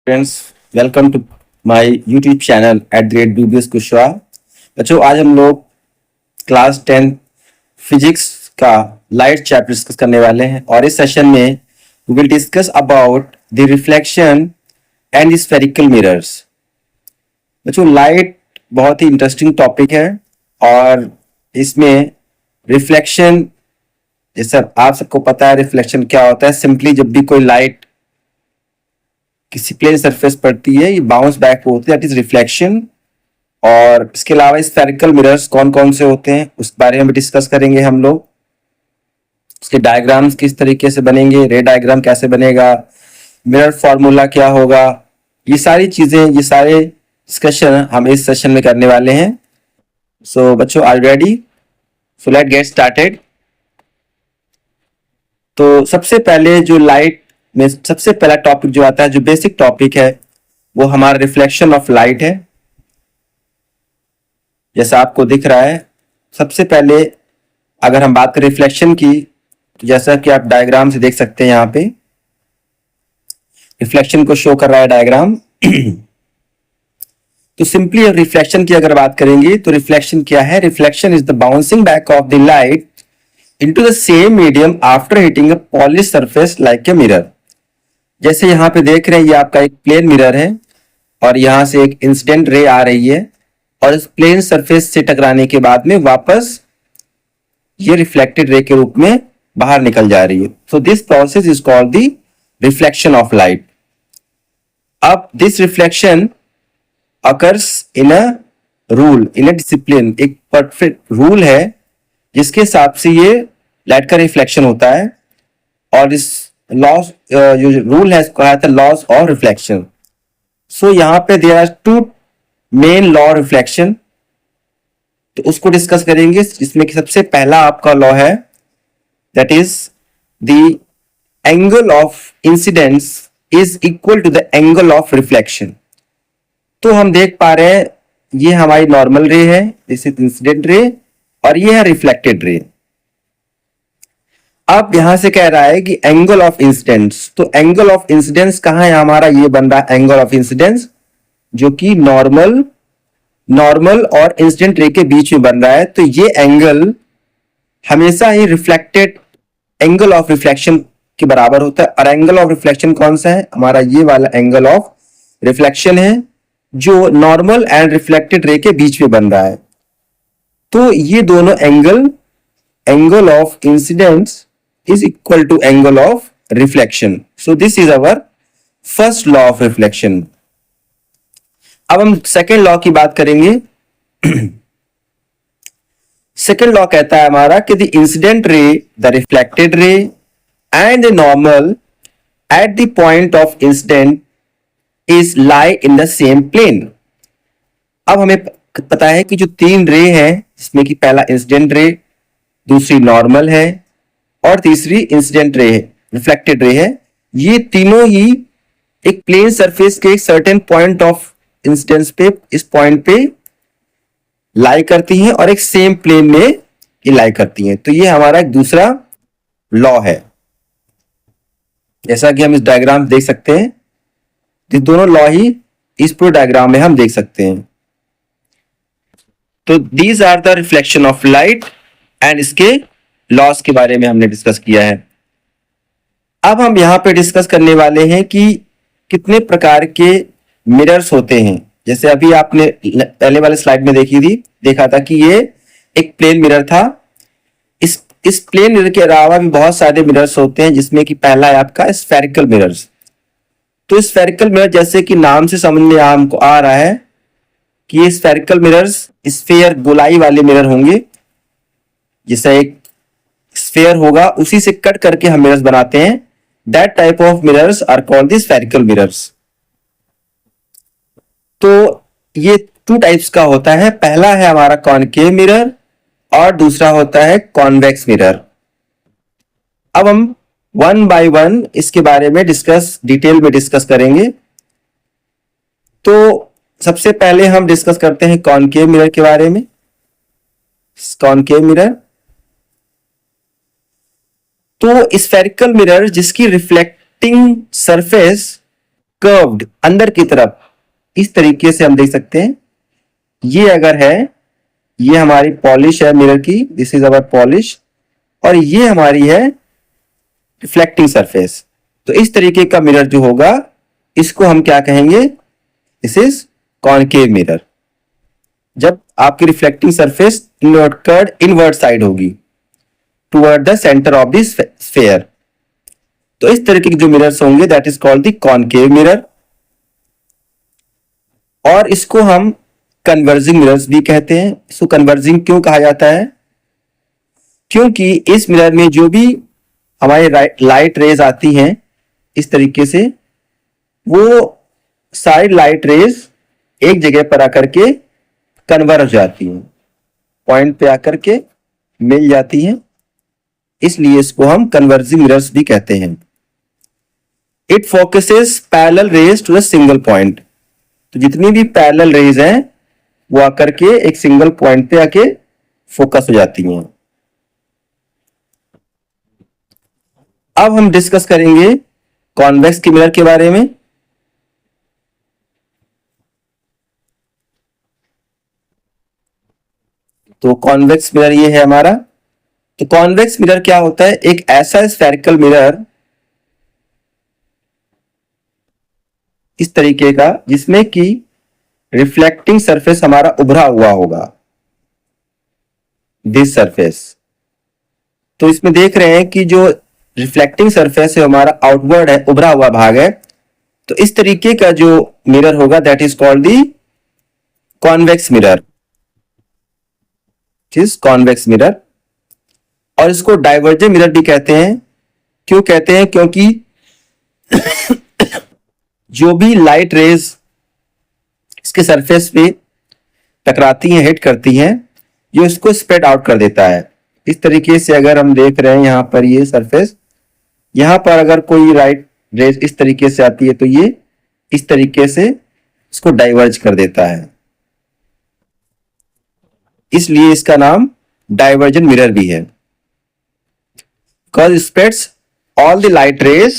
Friends, welcome to my YouTube channel @BBS Kushwaha. बच्चों, आज हम लोग क्लास 10 फिजिक्स का लाइट चैप्टर डिस्कस करने वाले हैं और इस सेशन में we will discuss about the reflection and the spherical mirrors. बच्चों, लाइट बहुत ही इंटरेस्टिंग टॉपिक है और इसमें रिफ्लेक्शन, जैसा आप सबको पता है रिफ्लेक्शन क्या होता है। सिंपली जब भी कोई लाइट किसी प्लेन सरफेस पड़ती है, ये बाउंस बैक होती है, दैट इज रिफ्लेक्शन। और इसके अलावा स्फेरिकल मिरर्स कौन कौन से होते हैं उस बारे में डिस्कस करेंगे हम लोग। उसके डायग्राम्स किस तरीके से बनेंगे, रे डायग्राम कैसे बनेगा, मिरर फॉर्मूला क्या होगा, ये सारी चीजें, ये सारे डिस्कशन हम इस सेशन में करने वाले हैं। सो बच्चों, are ready? So let get started. तो सबसे पहले जो लाइट में सबसे पहला टॉपिक जो आता है, जो बेसिक टॉपिक है, वो हमारा रिफ्लेक्शन ऑफ लाइट है। जैसा आपको दिख रहा है, सबसे पहले अगर हम बात करें रिफ्लेक्शन की, तो जैसा कि आप डायग्राम से देख सकते हैं, यहाँ पे रिफ्लेक्शन को शो कर रहा है डायग्राम। तो सिंपली रिफ्लेक्शन की अगर बात करेंगे तो रिफ्लेक्शन क्या है? Reflection is the bouncing back of the light into the same medium after hitting a polish surface like a mirror. जैसे यहाँ पे देख रहे हैं, ये आपका एक प्लेन मिरर है और यहां से एक इंसिडेंट रे आ रही है और इस प्लेन सरफेस से टकराने के बाद में वापस ये रिफ्लेक्टेड रे के रूप में बाहर निकल जा रही है। So this process is called the reflection of light. अब this reflection occurs in a rule, in a discipline. एक परफेक्ट रूल है जिसके हिसाब से ये लाइट का रिफ्लेक्शन होता है और इस लॉस, जो रूल है, इसको कहा था लॉस ऑफ रिफ्लेक्शन। सो यहाँ पे there are two main law reflection, तो उसको डिस्कस करेंगे। इसमें सबसे पहला आपका लॉ है, that is the angle of incidence is equal to the angle of reflection. तो हम देख पा रहे हैं, ये हमारी नॉर्मल रे है, दिस इज इंसिडेंट रे, और ये है रिफ्लेक्टेड रे। अब यहां से कह रहा है कि एंगल ऑफ इंसिडेंस, तो एंगल ऑफ इंसिडेंस कहां है हमारा? ये बन रहा है एंगल ऑफ इंसिडेंस, जो कि नॉर्मल और इंसिडेंट रे के बीच में बन रहा है। तो ये एंगल हमेशा ही रिफ्लेक्टेड एंगल ऑफ रिफ्लेक्शन के बराबर होता है। और एंगल ऑफ रिफ्लेक्शन कौन सा है हमारा? ये वाला एंगल ऑफ रिफ्लेक्शन है, जो नॉर्मल एंड रिफ्लेक्टेड रे के बीच में बन रहा है। तो ये दोनों angle of incidence is equal to angle of reflection. So this is our first law of reflection. अब हम सेकेंड लॉ की बात करेंगे। सेकेंड लॉ कहता है हमारा कि the incident ray, the reflected ray and the normal at the point of incident is lie in the same plane. अब हमें पता है कि जो तीन रे हैं, जिसमें कि पहला इंसिडेंट रे, दूसरी नॉर्मल है और तीसरी इंसिडेंट रे है, रिफ्लेक्टेड रे है, ये तीनों ही एक प्लेन सरफेस के एक सर्टेन पॉइंट ऑफ इंसिडेंस पे, इस पॉइंट पे लाई करती हैं और एक सेम प्लेन में ये लाई करती हैं। तो ये हमारा एक दूसरा लॉ है, जैसा कि हम इस डायग्राम देख सकते हैं। ये दोनों लॉ ही इस पूरे डायग्राम में हम देख सकते हैं। तो these are the reflection of light and इसके लॉस के बारे में हमने डिस्कस किया है। अब हम यहां पे डिस्कस करने वाले हैं कि कितने प्रकार के मिरर्स होते हैं। जैसे अभी आपने पहले वाले स्लाइड में देखा था कि ये एक प्लेन मिरर था। इस प्लेन मिरर के अलावा भी बहुत सारे मिरर्स होते हैं, जिसमें कि पहला है आपका स्फेरिकल मिरर्स। तो स्फेरिकल मिरर, जैसे कि नाम से समझ में हमको आ रहा है कि ये स्फेरिकल मिरर्स स्फेयर, गोलाई वाले मिरर होंगे। जैसा एक स्फेयर होगा, उसी से कट करके हम मिरर्स बनाते हैं। That type of mirrors are called the spherical mirrors. तो ये टू टाइप्स का होता है। पहला है हमारा कॉनकेव मिरर और दूसरा होता है कॉन्वेक्स मिरर। अब हम वन बाय वन इसके बारे में डिटेल में डिस्कस करेंगे। तो सबसे पहले हम डिस्कस करते हैं कॉनकेव मिरर के बारे में। कॉनकेव मिरर, तो स्फेरिकल मिरर जिसकी रिफ्लेक्टिंग सरफेस कर्व्ड अंदर की तरफ, इस तरीके से हम देख सकते हैं। ये अगर है, ये हमारी पॉलिश है मिरर की, दिस इज अवर पॉलिश, और ये हमारी है रिफ्लेक्टिंग सरफेस। तो इस तरीके का मिरर जो होगा इसको हम क्या कहेंगे, दिस इज कॉनकेव मिरर। जब आपकी रिफ्लेक्टिंग सरफेस इनवर्ट साइड होगी toward the centre of the sphere, तो इस तरीके के जो मिरर्स होंगे that is called the concave mirror. और इसको हम कन्वर्जिंग मिरर्स भी कहते हैं। इसको कन्वर्जिंग क्यों कहा जाता है, क्योंकि इस मिरर में जो भी हमारी लाइट रेज आती हैं इस तरीके से, वो सारी लाइट रेज एक जगह पर आकर के कन्वर्ज हो जाती हैं, पॉइंट पे आकर के मिल जाती हैं, इसलिए इसको हम कन्वर्जिंग मिरर्स भी कहते हैं। It focuses parallel rays to a single point. तो जितनी भी पैरेलल रेज हैं वो आकर के एक सिंगल पॉइंट पे आके फोकस हो जाती हैं। अब हम डिस्कस करेंगे कॉन्वेक्स के मिरर के बारे में। तो कॉन्वेक्स मिरर ये है हमारा। तो कॉन्वेक्स मिरर क्या होता है, एक ऐसा स्फेरिकल मिरर इस तरीके का जिसमें कि रिफ्लेक्टिंग सरफेस हमारा उभरा हुआ होगा, दिस सरफेस। तो इसमें देख रहे हैं कि जो रिफ्लेक्टिंग सरफेस है हमारा आउटवर्ड है, उभरा हुआ भाग है। तो इस तरीके का जो मिरर होगा that is called the convex mirror, convex mirror. और इसको डाइवर्जेंट मिरर भी कहते हैं। क्यों कहते हैं, क्योंकि जो भी लाइट रेज इसके सरफेस पे टकराती हैं, हिट करती हैं, ये इसको स्प्रेड आउट कर देता है। इस तरीके से अगर हम देख रहे हैं यहां पर ये सरफेस, यहां पर अगर कोई लाइट रेज इस तरीके से आती है तो ये इस तरीके से इसको डाइवर्ज कर देता है, इसलिए इसका नाम डाइवर्जेंट मिरर भी है। Because spreads all the light rays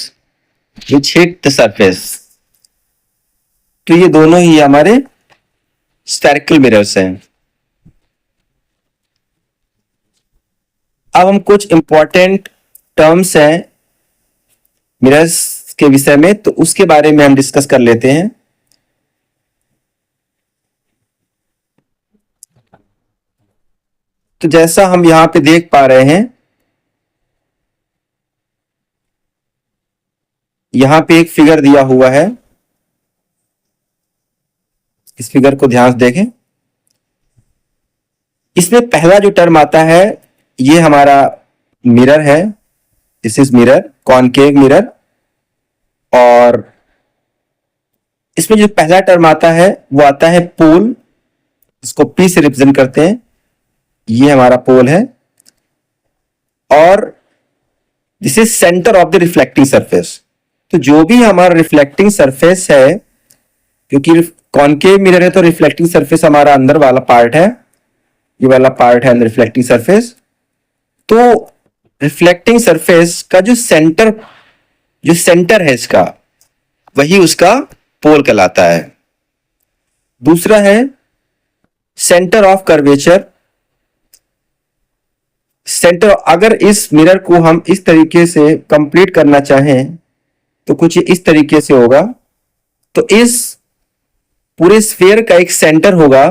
which hit the surface. तो ये दोनों ही हमारे स्फेरिकल मिरर्स हैं। अब हम कुछ इंपॉर्टेंट टर्म्स हैं मिरर्स के विषय में, तो उसके बारे में हम डिस्कस कर लेते हैं। तो जैसा हम यहां पे देख पा रहे हैं, यहां पे एक फिगर दिया हुआ है, इस फिगर को ध्यान से देखें। इसमें पहला जो टर्म आता है ये हमारा मिरर है, this is mirror, concave mirror. और इसमें जो पहला टर्म आता है वो आता है पोल, इसको पी से रिप्रेजेंट करते हैं, ये हमारा पोल है। और this is centre of the reflecting surface. तो जो भी हमारा रिफ्लेक्टिंग सरफेस है, क्योंकि कॉनकेव मिरर है तो रिफ्लेक्टिंग सरफेस हमारा अंदर वाला पार्ट है, ये वाला पार्ट है अंदर रिफ्लेक्टिंग सरफेस। तो रिफ्लेक्टिंग सरफेस का जो सेंटर है इसका, वही उसका पोल कहलाता है। दूसरा है सेंटर ऑफ कर्वेचर। सेंटर, अगर इस मिरर को हम इस तरीके से कंप्लीट करना चाहें तो कुछ इस तरीके से होगा। तो इस पूरे स्फीयर का एक सेंटर होगा,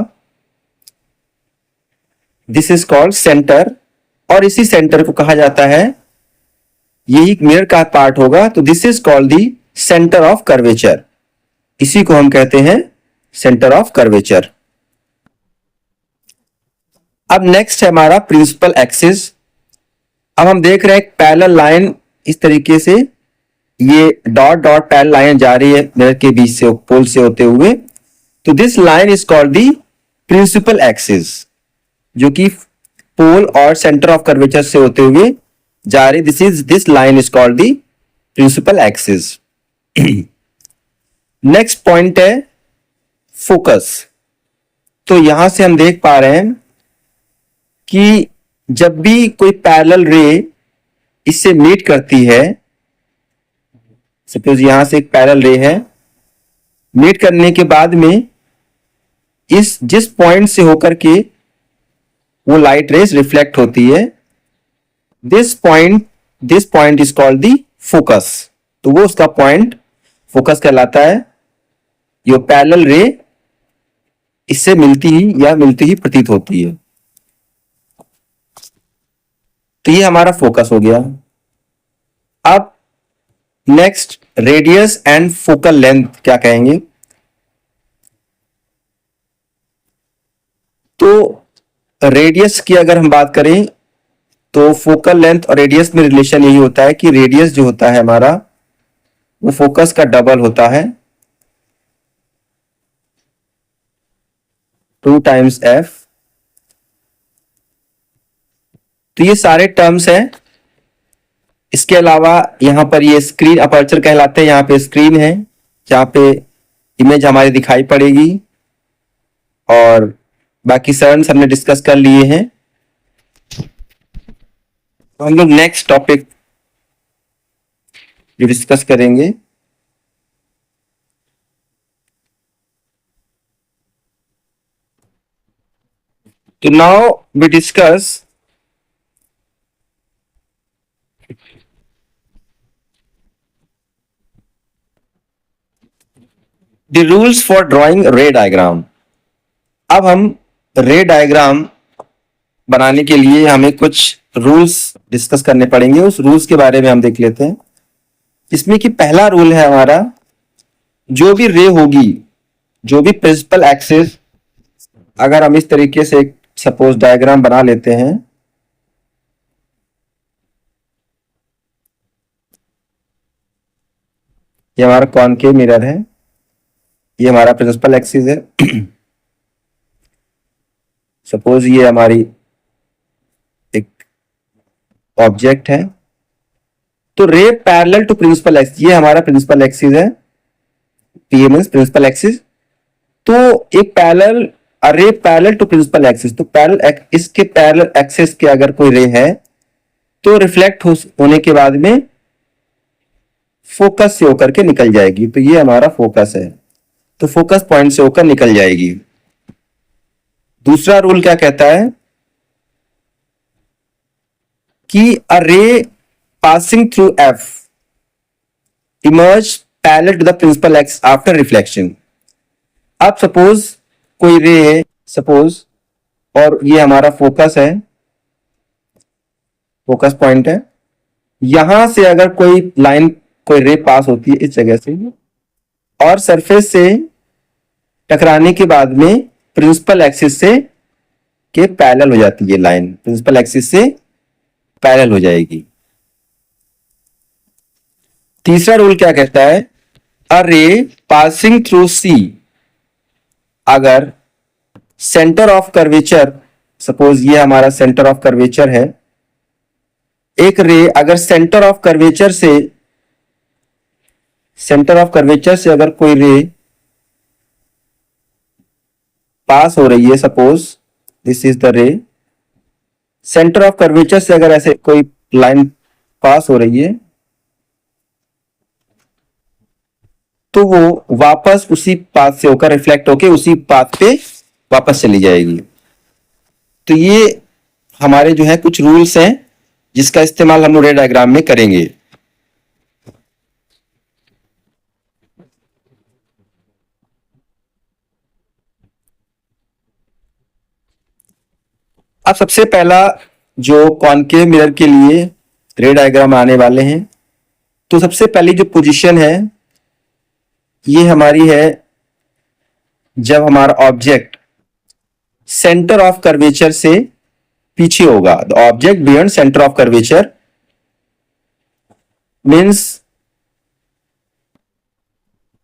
दिस इज कॉल्ड सेंटर। और इसी सेंटर को कहा जाता है, यही मिरर का पार्ट होगा, तो this is called the centre of curvature. इसी को हम कहते हैं सेंटर ऑफ कर्वेचर। अब नेक्स्ट है हमारा प्रिंसिपल एक्सिस। अब हम देख रहे हैं पैरेलल लाइन इस तरीके से, ये डॉट डॉट पैरेलल लाइन जा रही है मिरर के बीच से, पोल से होते हुए। तो this line is called the principal axis, जो कि पोल और सेंटर ऑफ कर्वेचर से होते हुए जा रही, this line is called the principal axis. Next point है फोकस। तो यहां से हम देख पा रहे हैं कि जब भी कोई पैरेलल रे इससे मीट करती है, सपोज यहां से एक पैरेलल रे है, मीट करने के बाद में इस जिस पॉइंट से होकर के वो लाइट रेज रिफ्लेक्ट होती है, this point is called the focus. तो वो उसका पॉइंट फोकस कहलाता है। ये पैरेलल रे इससे मिलती ही प्रतीत होती है। तो ये हमारा फोकस हो गया। अब next radius and focal length क्या कहेंगे? तो रेडियस की अगर हम बात करें तो फोकल लेंथ और रेडियस में रिलेशन यही होता है कि रेडियस जो होता है हमारा वो फोकस का डबल होता है, 2 टाइम्स f। तो ये सारे टर्म्स हैं। इसके अलावा यहां पर ये स्क्रीन अपर्चर कहलाते हैं। यहां पे स्क्रीन है जहां पे इमेज हमारी दिखाई पड़ेगी, और बाकी सरन्स हमने डिस्कस कर लिए हैं। तो हम लोग नेक्स्ट टॉपिक जो डिस्कस करेंगे तो now we discuss the rules for drawing ray diagram. अब हम रे डायग्राम बनाने के लिए हमें कुछ रूल्स डिस्कस करने पड़ेंगे। उस रूल्स के बारे में हम देख लेते हैं। इसमें कि पहला रूल है हमारा, जो भी रे होगी, जो भी प्रिंसिपल एक्सिस, अगर हम इस तरीके से एक सपोज डायग्राम बना लेते हैं, ये हमारा कॉनकेव मिरर है, ये हमारा प्रिंसिपल एक्सिस है। सपोज ये हमारी एक ऑब्जेक्ट है। तो रे पैरेलल टू प्रिंसिपल एक्सिस, ये हमारा प्रिंसिपल एक्सिस है, पी मींस प्रिंसिपल एक्सिस। तो एक parallel ray parallel to principal axis, तो पैरेलल इसके पैरेलल एक्सिस के अगर कोई रे है तो रिफ्लेक्ट होने के बाद में फोकस से होकर के निकल जाएगी। तो ये हमारा फोकस है, तो फोकस पॉइंट से होकर निकल जाएगी। दूसरा रूल क्या कहता है कि a ray passing through F emerge parallel to the principal axis after reflection. अब सपोज कोई रे है, सपोज, और ये हमारा फोकस है, फोकस पॉइंट है। यहां से अगर कोई लाइन, कोई रे पास होती है इस जगह से, और सरफेस से टकराने के बाद में प्रिंसिपल एक्सिस से के पैरेलल हो जाती है लाइन, प्रिंसिपल एक्सिस से पैरेलल हो जाएगी। तीसरा रूल क्या कहता है, अ रे पासिंग थ्रू सी, अगर सेंटर ऑफ कर्वेचर, सपोज ये हमारा सेंटर ऑफ कर्वेचर है, एक रे अगर सेंटर ऑफ कर्वेचर से अगर कोई रे पास हो रही है, सपोज दिस इज द रे, सेंटर ऑफ कर्वेचर से अगर ऐसे कोई लाइन पास हो रही है, तो वो वापस उसी पाथ से होकर रिफ्लेक्ट होकर उसी पाथ पे वापस चली जाएगी। तो ये हमारे जो है कुछ रूल्स हैं जिसका इस्तेमाल हम रे डायग्राम में करेंगे। अब सबसे पहला जो कॉनकेव मिरर के लिए रे डायग्राम आने वाले हैं, तो सबसे पहली जो पोजीशन है ये हमारी है जब हमारा ऑब्जेक्ट सेंटर ऑफ कर्वेचर से पीछे होगा। The object beyond centre of curvature means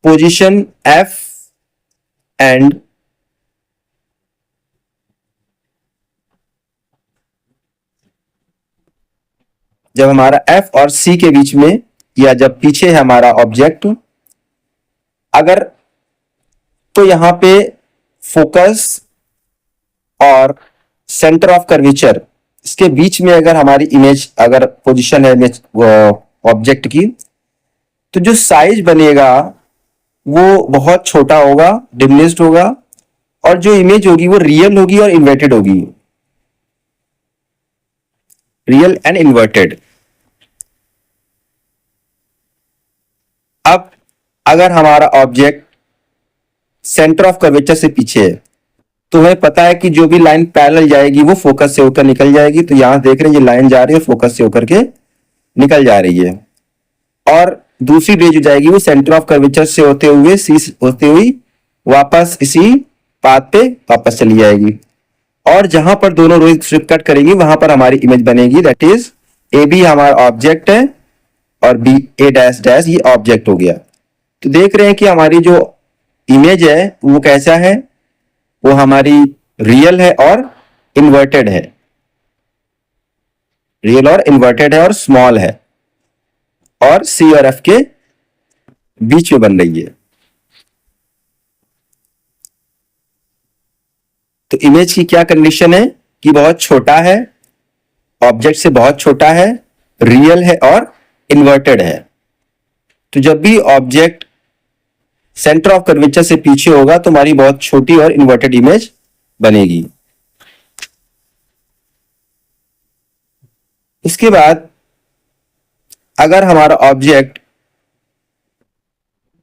position F and जब हमारा एफ और सी के बीच में, या जब पीछे है हमारा ऑब्जेक्ट, अगर तो यहां पे फोकस और सेंटर ऑफ कर्वेचर इसके बीच में अगर हमारी इमेज, अगर पोजीशन है इमेज ऑब्जेक्ट की, तो जो साइज बनेगा वो बहुत छोटा होगा, डिमिनिश्ड होगा, और जो इमेज होगी वो रियल होगी और इन्वर्टेड होगी, रियल एंड इन्वर्टेड। अब अगर हमारा ऑब्जेक्ट सेंटर ऑफ कर्वेचर से पीछे है, तो हमें पता है कि जो भी लाइन पैरेलल जाएगी वो फोकस से होकर निकल जाएगी। तो यहां देख रहे हैं ये लाइन जा रही है, फोकस से होकर के निकल जा रही है, और दूसरी रे जो जाएगी वो सेंटर ऑफ कर्वेचर से होते हुई वापस इसी पाथ पे वापस चली जाएगी। और जहां पर दोनों रे स्ट्रिप कट करेंगी वहां पर हमारी इमेज बनेगी, दैट इज ए बी हमारा ऑब्जेक्ट है और बी ए डैश डैश ये ऑब्जेक्ट हो गया। तो देख रहे हैं कि हमारी जो इमेज है वो कैसा है, वो हमारी रियल है और इन्वर्टेड है, रियल और इन्वर्टेड है और स्मॉल है, और सी और एफ के बीच में बन रही है। तो इमेज की क्या कंडीशन है कि बहुत छोटा है, ऑब्जेक्ट से बहुत छोटा है, रियल है और इन्वर्टेड है। तो जब भी ऑब्जेक्ट सेंटर ऑफ कर्वेचर से पीछे होगा तो हमारी बहुत छोटी और इन्वर्टेड इमेज बनेगी। इसके बाद अगर हमारा ऑब्जेक्ट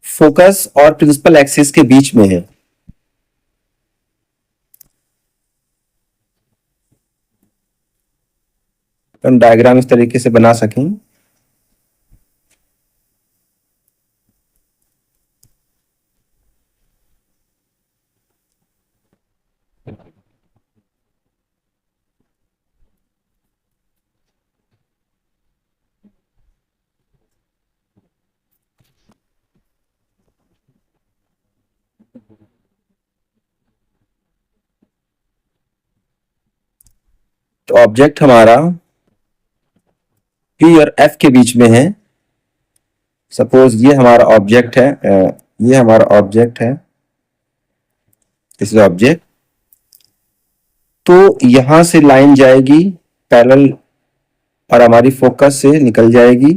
फोकस और प्रिंसिपल एक्सिस के बीच में है, तो हम डायग्राम इस तरीके से बना सकें। तो ऑब्जेक्ट हमारा P और F के बीच में है। सपोज ये हमारा ऑब्जेक्ट है, ये हमारा ऑब्जेक्ट है, दिस इज ऑब्जेक्ट। तो यहां से लाइन जाएगी पैरेलल और हमारी फोकस से निकल जाएगी।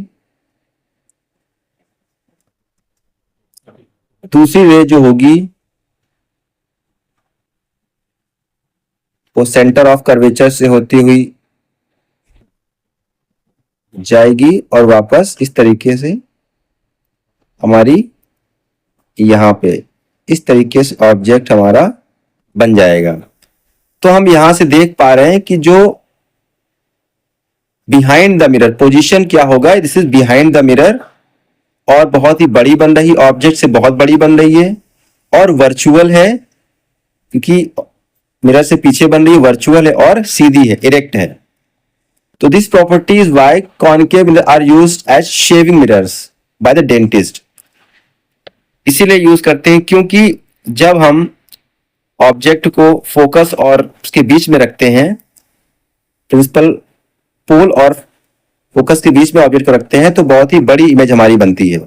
दूसरी रे जो होगी वो सेंटर ऑफ कर्वेचर से होती हुई जाएगी और वापस इस तरीके से हमारी यहां पे इस तरीके से ऑब्जेक्ट हमारा बन जाएगा। तो हम यहां से देख पा रहे हैं कि जो बिहाइंड द मिरर पोजीशन क्या होगा, this is behind the mirror, और बहुत ही बड़ी बन रही, ऑब्जेक्ट से बहुत बड़ी बन रही है और वर्चुअल है, क्योंकि मिरर से पीछे बन रही है, वर्चुअल है और सीधी है, इरेक्ट है। तो this property is why concave mirror are used as shaving mirrors by the dentist. इसीलिए यूज करते हैं क्योंकि जब हम ऑब्जेक्ट को फोकस और उसके बीच में रखते हैं, प्रिंसिपल पोल और फोकस के बीच में ऑब्जेक्ट को रखते हैं, तो बहुत ही बड़ी इमेज हमारी बनती है,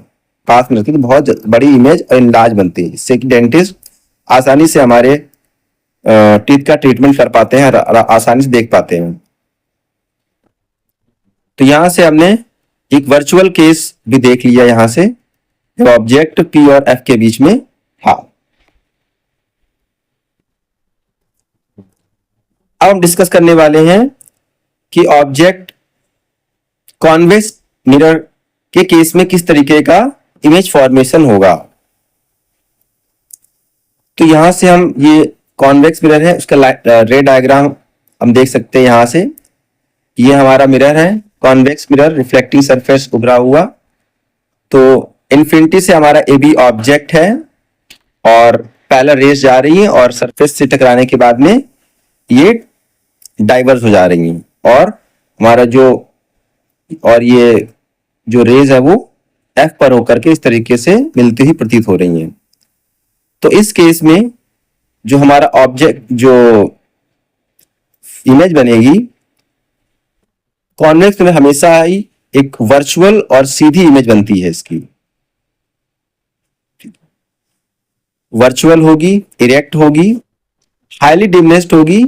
पास में रखते हैं तो बहुत बड़ी इमेज और इनलार्ज बनती है। इससे कि डेंटिस्ट आसानी से हमारे टीथ का ट्रीटमेंट कर पाते हैं और आसानी से देख पाते हैं। तो यहां से हमने एक वर्चुअल केस भी देख लिया, यहां से जब ऑब्जेक्ट P और F के बीच में था। अब हम डिस्कस करने वाले हैं कि ऑब्जेक्ट कॉन्वेक्स मिरर के केस में किस तरीके का इमेज फॉर्मेशन होगा। तो यहां से हम ये कॉन्वेक्स मिरर है, उसका रे डायग्राम हम देख सकते हैं। यहां से ये हमारा मिरर है, कॉन्वेक्स मिरर, रिफ्लेक्टिंग सरफेस उभरा हुआ। तो इन्फिनिटी से हमारा ए बी ऑब्जेक्ट है और पैरेलल रेज जा रही है और सरफेस से टकराने के बाद में ये डाइवर्स हो जा रही हैं, और हमारा ये जो रेज है वो F पर होकर के इस तरीके से मिलती ही प्रतीत हो रही हैं। तो इस केस में जो हमारा ऑब्जेक्ट जो इमेज बनेगी कॉन्वेक्स में हमेशा ही एक वर्चुअल और सीधी इमेज बनती है। इसकी वर्चुअल होगी, इरेक्ट होगी, हाईली डिमिनिश्ड होगी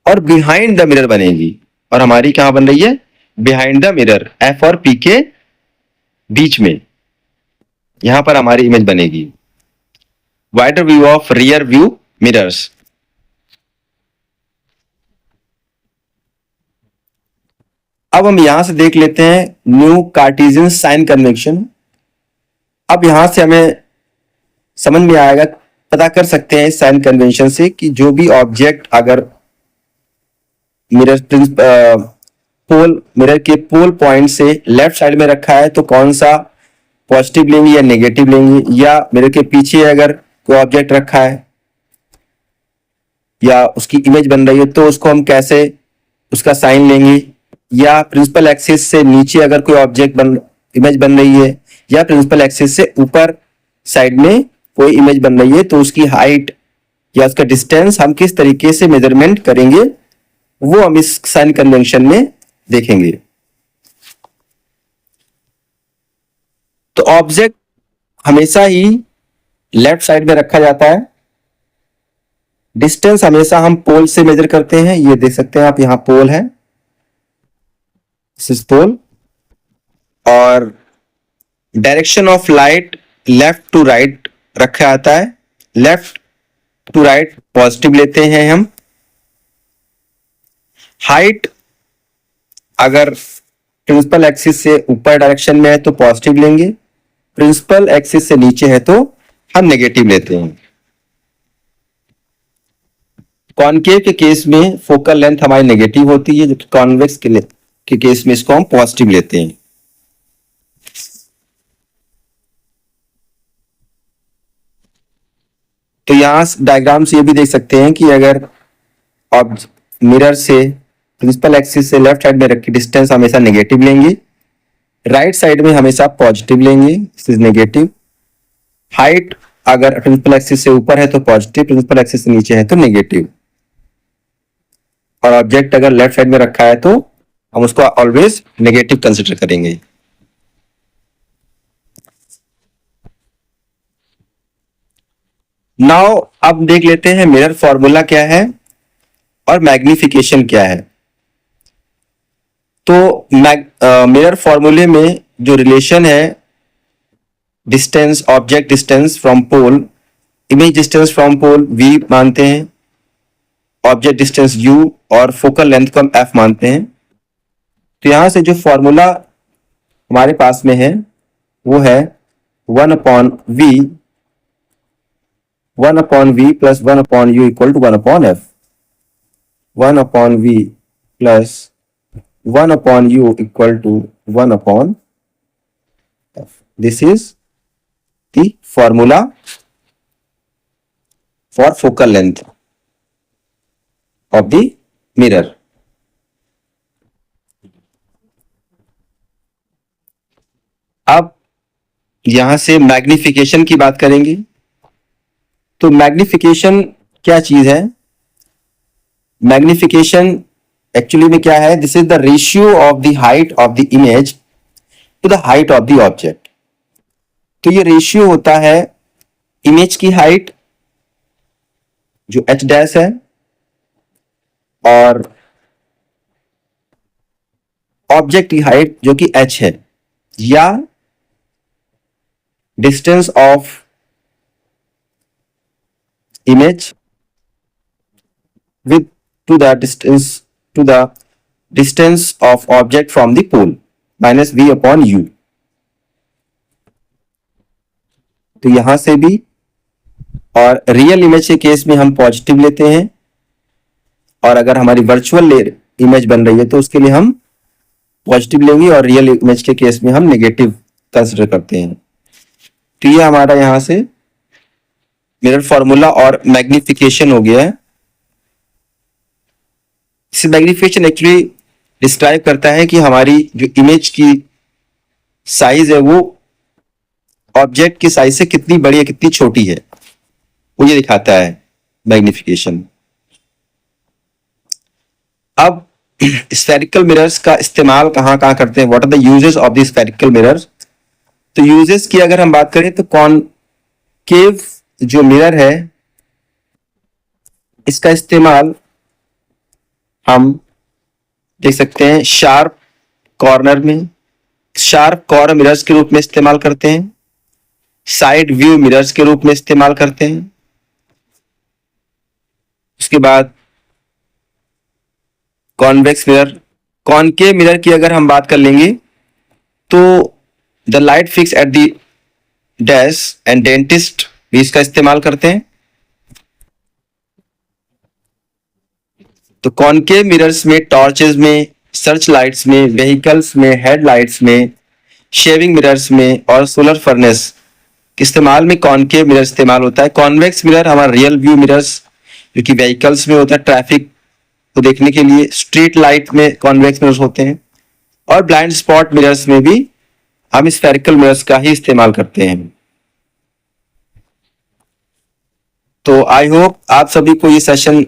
और बिहाइंड द मिरर बनेगी। और हमारी कहां बन रही है? बिहाइंड द मिरर, F और P के बीच में, यहां पर हमारी इमेज बनेगी। wider view of rear view mirrors. अब हम यहां से देख लेते हैं न्यू कार्टेशियन साइन कन्वेंशन। अब यहां से हमें समझ में आएगा, पता कर सकते हैं इस साइन कन्वेंशन से कि जो भी ऑब्जेक्ट अगर मिरर पोल मिरर के पोल पॉइंट से लेफ्ट साइड में रखा है तो कौन सा पॉजिटिव लेंगे या नेगेटिव लेंगे, या मिरर के पीछे अगर कोई ऑब्जेक्ट रखा है या उसकी इमेज बन रही है तो उसको हम कैसे उसका साइन लेंगे, या प्रिंसिपल एक्सिस से नीचे अगर कोई ऑब्जेक्ट इमेज बन रही है या प्रिंसिपल एक्सिस से ऊपर साइड में कोई इमेज बन रही है तो उसकी हाइट या उसका डिस्टेंस हम किस तरीके से मेजरमेंट करेंगे वो हम इस साइन कन्वेंशन में देखेंगे। तो ऑब्जेक्ट हमेशा ही लेफ्ट साइड में रखा जाता है। डिस्टेंस हमेशा हम पोल से मेजर करते हैं, ये देख सकते हैं आप, यहां पोल है, दिस इज पोल। और direction of light left to right रखा जाता है, लेफ्ट टू राइट पॉजिटिव लेते हैं हम। हाइट अगर प्रिंसिपल एक्सिस से ऊपर डायरेक्शन में है तो पॉजिटिव लेंगे, प्रिंसिपल एक्सिस से नीचे है तो हम नेगेटिव लेते हैं। कॉनकेव के केस में फोकल लेंथ हमारी नेगेटिव होती है, जबकि कॉन्वेक्स के केस में इसको हम पॉजिटिव लेते हैं। तो यहां डायग्राम से ये भी देख सकते हैं कि अगर आप मिरर से प्रिंसिपल एक्सिस से लेफ्ट साइड में रखी डिस्टेंस हमेशा नेगेटिव लेंगे, राइट साइड में हमेशा पॉजिटिव लेंगे, दिस इज नेगेटिव। हाइट अगर प्रिंसिपल एक्सिस से ऊपर है तो पॉजिटिव, प्रिंसिपल एक्सिस से नीचे है तो नेगेटिव। और ऑब्जेक्ट अगर लेफ्ट साइड में रखा है तो हम उसको ऑलवेज नेगेटिव कंसिडर करेंगे। नाउ अब देख लेते हैं मिरर फॉर्मूला क्या है और मैग्निफिकेशन क्या है। तो मिरर फॉर्मूले में जो रिलेशन है, distance object distance from pole, image distance from pole v मानते हैं, ऑब्जेक्ट डिस्टेंस u और फोकल लेंथ को हम f मानते हैं। तो यहां से जो फॉर्मूला हमारे पास में है वो है 1/v plus 1/u equal to 1/f। 1/v plus 1/u equal to 1/f। This is the formula for focal length of the mirror. अब यहां से मैग्निफिकेशन की बात करेंगे। तो मैग्निफिकेशन क्या चीज है? मैग्निफिकेशन एक्चुअली में क्या है? This is the ratio of the height of the image to the height of the object. तो ये रेशियो होता है इमेज की हाइट जो h डैश है और ऑब्जेक्ट की हाइट जो कि h है, या distance of image with to the distance of object from the pole minus v/u। तो यहां से भी, और रियल इमेज के केस में हम पॉजिटिव लेते हैं, और अगर हमारी वर्चुअल इमेज बन रही है तो उसके लिए हम पॉजिटिव लेंगे, और रियल इमेज के केस में हम नेगेटिव कंसिडर करते हैं। तो ये हमारा यहां से मिरर फॉर्मूला और मैग्निफिकेशन हो गया है। इस मैग्निफिकेशन एक्चुअली डिस्क्राइब करता है कि हमारी जो इमेज की साइज है वो ऑब्जेक्ट की साइज से कितनी बड़ी है कितनी छोटी है, वो ये दिखाता है मैग्निफिकेशन। अब स्फेरिकल मिरर्स का इस्तेमाल कहां कहां करते हैं? What are the uses of the spherical mirrors? तो यूजेस की अगर हम बात करें तो कॉनकेव जो मिरर है इसका इस्तेमाल हम देख सकते हैं शार्प कॉर्नर में, शार्प कॉर्नर मिरर्स के रूप में इस्तेमाल करते हैं। साइड व्यू मिरर्स के रूप में इस्तेमाल करते हैं। उसके बाद कॉन्वेक्स मिरर, कॉनकेव मिरर की अगर हम बात कर लेंगे तो the light fix at the dash and dentist भी इसका इस्तेमाल करते हैं। तो कॉनकेव मिरर्स में टॉर्चेस में, सर्च लाइट्स में, व्हीकल्स में, हेडलाइट्स में, शेविंग मिरर्स में और सोलर फर्नेस के इस्तेमाल में कॉनकेव मिरर इस्तेमाल होता है। कॉन्वेक्स मिरर हमारा रियल व्यू मिरर्स जो कि व्हीकल्स में होता है, ट्रैफिक को देखने के लिए, स्ट्रीट लाइट में कॉन्वेक्स मिरर्स होते हैं और ब्लाइंड स्पॉट मिरर्स में भी हम स्फेरिकल मिरर्स का ही इस्तेमाल करते हैं। तो आई होप आप सभी को ये सेशन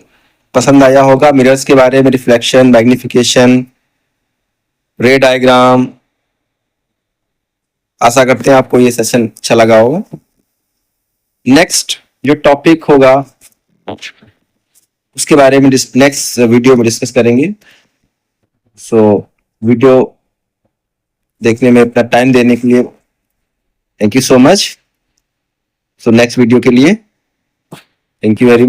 पसंद आया होगा। मिरर्स के बारे में, रिफ्लेक्शन, मैग्निफिकेशन, रे डायग्राम, आशा करते हैं आपको ये सेशन अच्छा लगा होगा। नेक्स्ट जो टॉपिक होगा उसके बारे में नेक्स्ट वीडियो में डिस्कस करेंगे। सो वीडियो देखने में अपना टाइम देने के लिए thank you so much. So next video के लिए थैंक यू वेरी मच।